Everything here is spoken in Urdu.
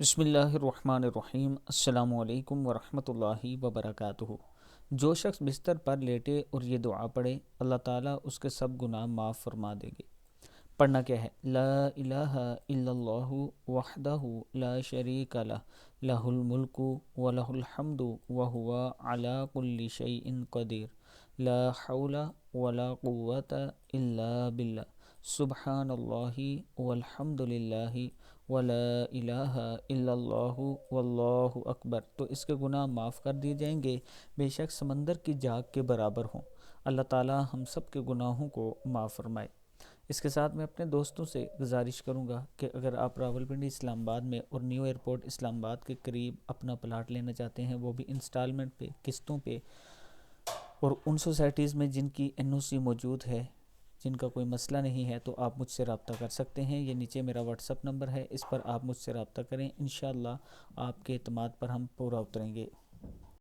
بسم اللہ الرحمن الرحیم۔ السلام علیکم ورحمۃ اللہ وبرکاتہ۔ جو شخص بستر پر لیٹے اور یہ دعا پڑھے، اللہ تعالیٰ اس کے سب گناہ معاف فرما دے گے۔ پڑھنا کیا ہے؟ لا الہ الا اللہ وحدہ لا شریک لہ، لہ الملک ولہ الحمد وہو علی کل شیء قدیر، لا حول ولا قوۃ الا باللہ، سبحان اللہ والحمد للہ ولا الہ الا اللہ واللہ اکبر۔ تو اس کے گناہ معاف کر دیے جائیں گے، بے شک سمندر کی جھاگ کے برابر ہوں۔ اللہ تعالیٰ ہم سب کے گناہوں کو معاف فرمائے۔ اس کے ساتھ میں اپنے دوستوں سے گزارش کروں گا کہ اگر آپ راولپنڈی اسلام آباد میں اور نیو ایئرپورٹ اسلام آباد کے قریب اپنا پلاٹ لینا چاہتے ہیں، وہ بھی انسٹالمنٹ پہ، قسطوں پہ، اور ان سوسائٹیز میں جن کی NOC موجود ہے، جن کا کوئی مسئلہ نہیں ہے، تو آپ مجھ سے رابطہ کر سکتے ہیں۔ یہ نیچے میرا واٹس اپ نمبر ہے، اس پر آپ مجھ سے رابطہ کریں۔ انشاءاللہ آپ کے اعتماد پر ہم پورا اتریں گے۔